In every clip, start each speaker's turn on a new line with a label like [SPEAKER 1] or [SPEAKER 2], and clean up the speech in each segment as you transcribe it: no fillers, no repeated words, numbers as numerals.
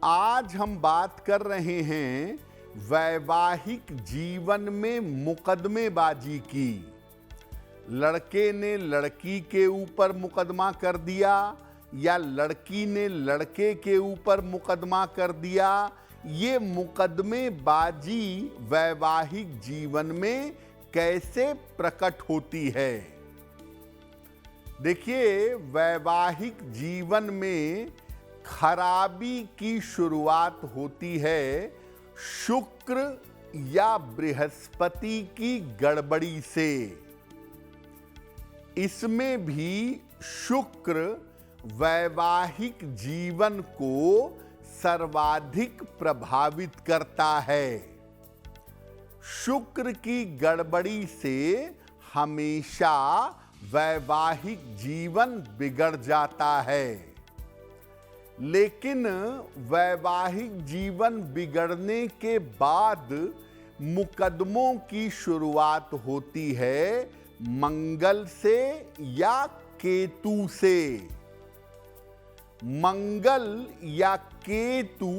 [SPEAKER 1] आज हम बात कर रहे हैं वैवाहिक जीवन में मुकदमेबाजी की। लड़के ने लड़की के ऊपर मुकदमा कर दिया या लड़की ने लड़के के ऊपर मुकदमा कर दिया, ये मुकदमेबाजी वैवाहिक जीवन में कैसे प्रकट होती है। देखिए, वैवाहिक जीवन में खराबी की शुरुआत होती है शुक्र या बृहस्पति की गड़बड़ी से। इसमें भी शुक्र वैवाहिक जीवन को सर्वाधिक प्रभावित करता है। शुक्र की गड़बड़ी से हमेशा वैवाहिक जीवन बिगड़ जाता है। लेकिन वैवाहिक जीवन बिगड़ने के बाद मुकदमों की शुरुआत होती है मंगल से या केतु से। मंगल या केतु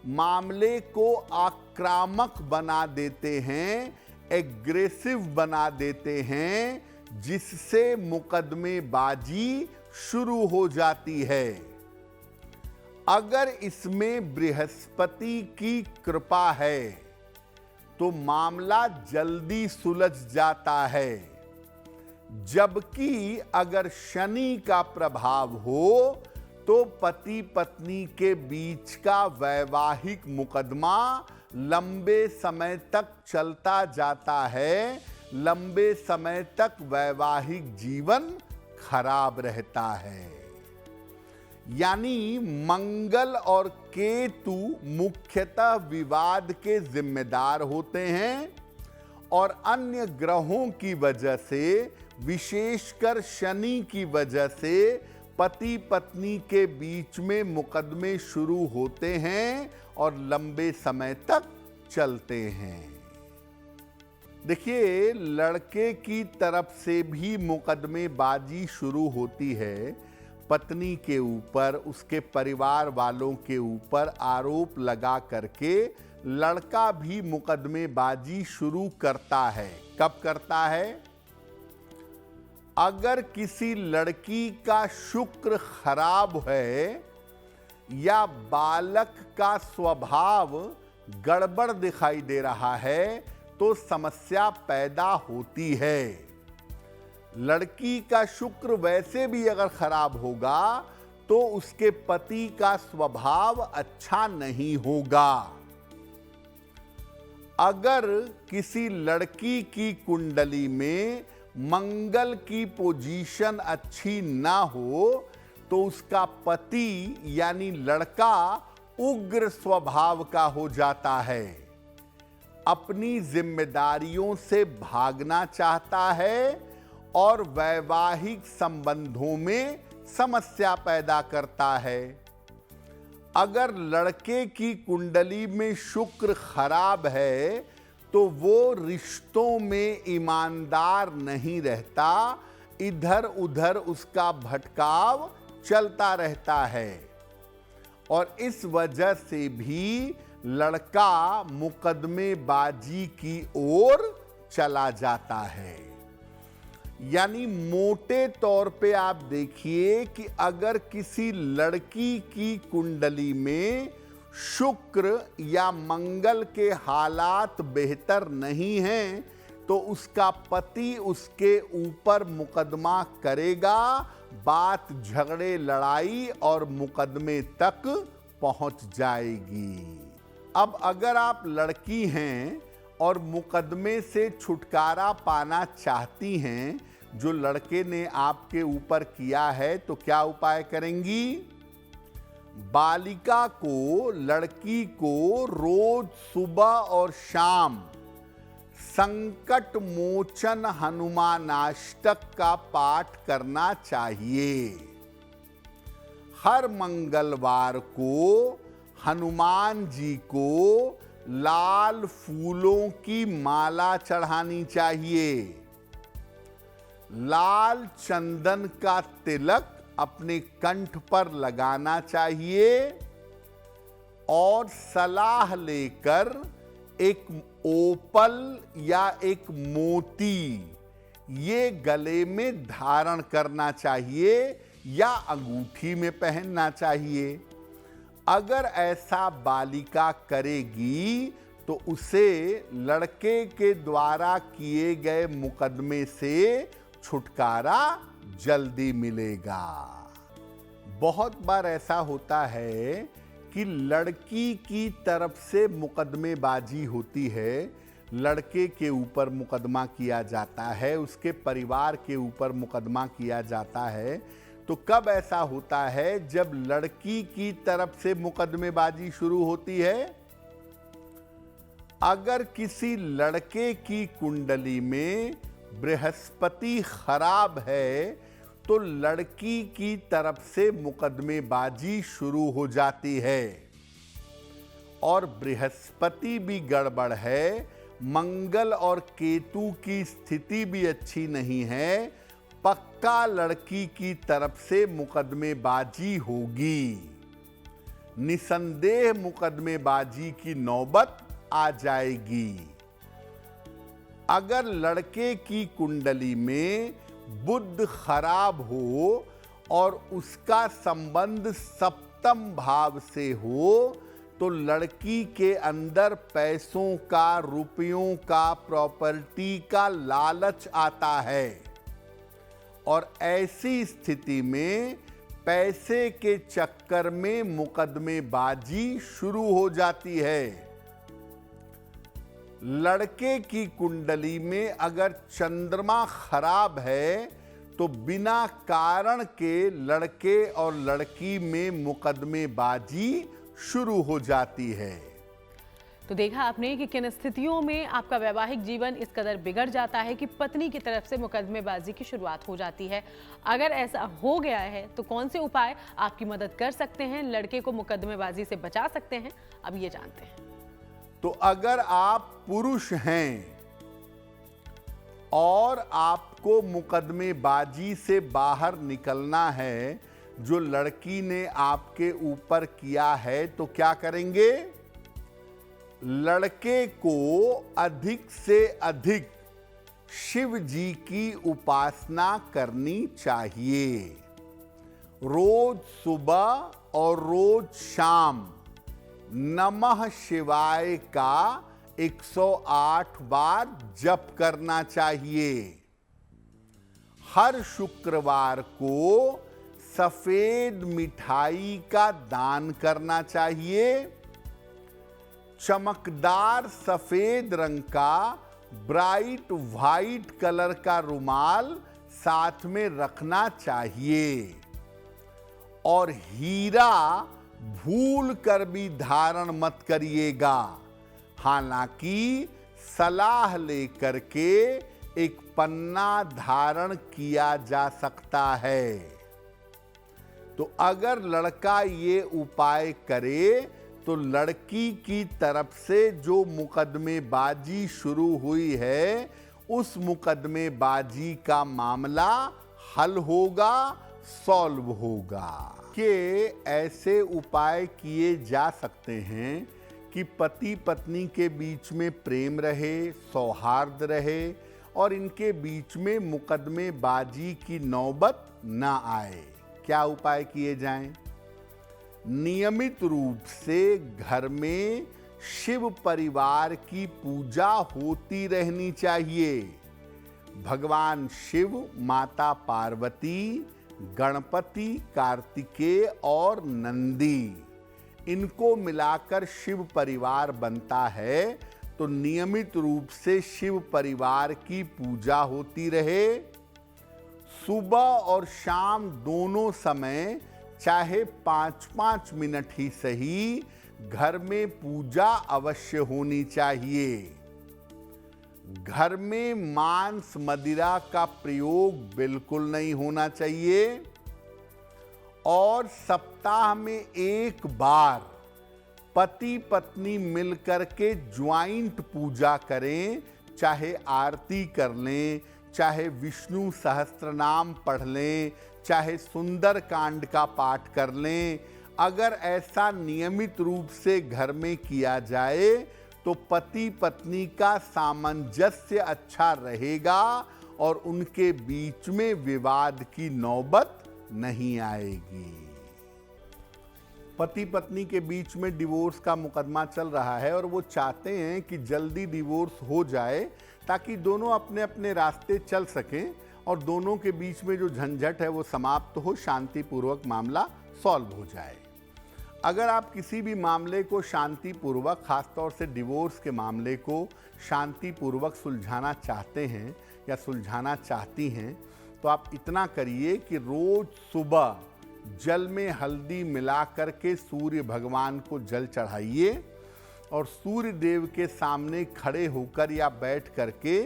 [SPEAKER 1] मामले को आक्रामक बना देते हैं, एग्रेसिव बना देते हैं, जिससे मुकदमेबाजी शुरू हो जाती है। अगर इसमें बृहस्पति की कृपा है तो मामला जल्दी सुलझ जाता है, जबकि अगर शनि का प्रभाव हो तो पति पत्नी के बीच का वैवाहिक मुकदमा लंबे समय तक चलता जाता है, लंबे समय तक वैवाहिक जीवन खराब रहता है। यानी मंगल और केतु मुख्यतः विवाद के जिम्मेदार होते हैं और अन्य ग्रहों की वजह से, विशेषकर शनि की वजह से पति पत्नी के बीच में मुकदमे शुरू होते हैं और लंबे समय तक चलते हैं। देखिए, लड़के की तरफ से भी मुकदमेबाजी शुरू होती है। पत्नी के ऊपर, उसके परिवार वालों के ऊपर आरोप लगा करके लड़का भी मुकदमेबाजी शुरू करता है। कब करता है? अगर किसी लड़की का शुक्र खराब है या बालक का स्वभाव गड़बड़ दिखाई दे रहा है तो समस्या पैदा होती है। लड़की का शुक्र वैसे भी अगर खराब होगा तो उसके पति का स्वभाव अच्छा नहीं होगा। अगर किसी लड़की की कुंडली में मंगल की पोजीशन अच्छी ना हो तो उसका पति यानी लड़का उग्र स्वभाव का हो जाता है, अपनी जिम्मेदारियों से भागना चाहता है और वैवाहिक संबंधों में समस्या पैदा करता है। अगर लड़के की कुंडली में शुक्र खराब है तो वो रिश्तों में ईमानदार नहीं रहता, इधर उधर उसका भटकाव चलता रहता है और इस वजह से भी लड़का मुकदमेबाजी की ओर चला जाता है। यानी मोटे तौर पे आप देखिए कि अगर किसी लड़की की कुंडली में शुक्र या मंगल के हालात बेहतर नहीं हैं तो उसका पति उसके ऊपर मुकदमा करेगा, बात झगड़े लड़ाई और मुकदमे तक पहुंच जाएगी। अब अगर आप लड़की हैं और मुकदमे से छुटकारा पाना चाहती हैं जो लड़के ने आपके ऊपर किया है, तो क्या उपाय करेंगी? बालिका को, लड़की को रोज सुबह और शाम संकट मोचन हनुमानाष्टक का पाठ करना चाहिए। हर मंगलवार को हनुमान जी को लाल फूलों की माला चढ़ानी चाहिए। लाल चंदन का तिलक अपने कंठ पर लगाना चाहिए और सलाह लेकर एक ओपल या एक मोती ये गले में धारण करना चाहिए या अंगूठी में पहनना चाहिए। अगर ऐसा बालिका करेगी तो उसे लड़के के द्वारा किए गए मुकदमे से छुटकारा जल्दी मिलेगा। बहुत बार ऐसा होता है कि लड़की की तरफ से मुकदमेबाजी होती है, लड़के के ऊपर मुकदमा किया जाता है, उसके परिवार के ऊपर मुकदमा किया जाता है। तो कब ऐसा होता है? जब लड़की की तरफ से मुकदमेबाजी शुरू होती है। अगर किसी लड़के की कुंडली में बृहस्पति खराब है तो लड़की की तरफ से मुकदमेबाजी शुरू हो जाती है। और बृहस्पति भी गड़बड़ है, मंगल और केतु की स्थिति भी अच्छी नहीं है, पक्का लड़की की तरफ से मुकदमेबाजी होगी। निसंदेह मुकदमेबाजी की नौबत आ जाएगी। अगर लड़के की कुंडली में बुध खराब हो और उसका संबंध सप्तम भाव से हो तो लड़की के अंदर पैसों का, रुपयों का, प्रॉपर्टी का लालच आता है। और ऐसी स्थिति में पैसे के चक्कर में मुकदमेबाजी शुरू हो जाती है। लड़के की कुंडली में अगर चंद्रमा खराब है तो बिना कारण के लड़के और लड़की में मुकदमेबाजी शुरू हो जाती है।
[SPEAKER 2] तो देखा आपने कि किन स्थितियों में आपका वैवाहिक जीवन इस कदर बिगड़ जाता है कि पत्नी की तरफ से मुकदमेबाजी की शुरुआत हो जाती है। अगर ऐसा हो गया है तो कौन से उपाय आपकी मदद कर सकते हैं, लड़के को मुकदमेबाजी से बचा सकते हैं, अब ये जानते हैं।
[SPEAKER 1] तो अगर आप पुरुष हैं और आपको मुकदमेबाजी से बाहर निकलना है, जो लड़की ने आपके ऊपर किया है, तो क्या करेंगे? लड़के को अधिक से अधिक शिव जी की उपासना करनी चाहिए। रोज सुबह और रोज शाम नमः शिवाय का 108 बार जप करना चाहिए। हर शुक्रवार को सफेद मिठाई का दान करना चाहिए। चमकदार सफेद रंग का ब्राइट व्हाइट कलर का रुमाल साथ में रखना चाहिए। और हीरा भूल कर भी धारण मत करिएगा। हालांकि सलाह लेकर के एक पन्ना धारण किया जा सकता है। तो अगर लड़का ये उपाय करे तो लड़की की तरफ से जो मुकदमेबाजी शुरू हुई है उस मुकदमेबाजी का मामला हल होगा, सॉल्व होगा। कि ऐसे उपाय किए जा सकते हैं कि पति पत्नी के बीच में प्रेम रहे, सौहार्द रहे और इनके बीच में मुकदमेबाजी की नौबत ना आए। क्या उपाय किए जाएं? नियमित रूप से घर में शिव परिवार की पूजा होती रहनी चाहिए। भगवान शिव, माता पार्वती, गणपति, कार्तिकेय और नंदी, इनको मिलाकर शिव परिवार बनता है। तो नियमित रूप से शिव परिवार की पूजा होती रहे। सुबह और शाम दोनों समय चाहे 5-5 मिनट ही सही घर में पूजा अवश्य होनी चाहिए। घर में मांस मदिरा का प्रयोग बिल्कुल नहीं होना चाहिए। और सप्ताह में एक बार पति पत्नी मिलकर के ज्वाइंट पूजा करें। चाहे आरती कर लें, चाहे विष्णु सहस्त्रनाम पढ़ लें, चाहे सुंदर कांड का पाठ कर लें। अगर ऐसा नियमित रूप से घर में किया जाए तो पति पत्नी का सामंजस्य अच्छा रहेगा और उनके बीच में विवाद की नौबत नहीं आएगी। पति पत्नी के बीच में डिवोर्स का मुकदमा चल रहा है और वो चाहते हैं कि जल्दी डिवोर्स हो जाए ताकि दोनों अपने अपने रास्ते चल सकें और दोनों के बीच में जो झंझट है वो समाप्त हो, शांतिपूर्वक मामला सॉल्व हो जाए। अगर आप किसी भी मामले को शांतिपूर्वक, खासतौर से डिवोर्स के मामले को शांतिपूर्वक सुलझाना चाहते हैं या सुलझाना चाहती हैं, तो आप इतना करिए कि रोज सुबह जल में हल्दी मिला करके सूर्य भगवान को जल चढ़ाइए और सूर्य देव के सामने खड़े होकर या बैठ करके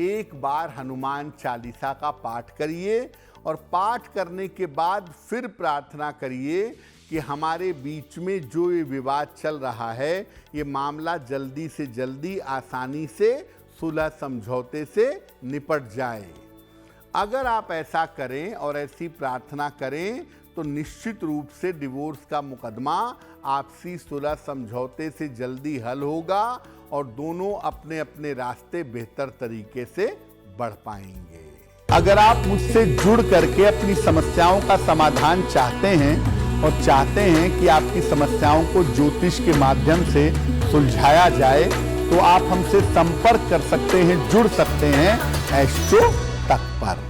[SPEAKER 1] एक बार हनुमान चालीसा का पाठ करिए और पाठ करने के बाद फिर प्रार्थना करिए कि हमारे बीच में जो ये विवाद चल रहा है ये मामला जल्दी से जल्दी आसानी से सुलह समझौते से निपट जाए। अगर आप ऐसा करें और ऐसी प्रार्थना करें तो निश्चित रूप से डिवोर्स का मुकदमा आपसी सुलह समझौते से जल्दी हल होगा और दोनों अपने अपने रास्ते बेहतर तरीके से बढ़ पाएंगे। अगर आप मुझसे जुड़ करके अपनी समस्याओं का समाधान चाहते हैं और चाहते हैं कि आपकी समस्याओं को ज्योतिष के माध्यम से सुलझाया जाए तो आप हमसे संपर्क कर सकते हैं, जुड़ सकते हैं एस्ट्रो तक पर।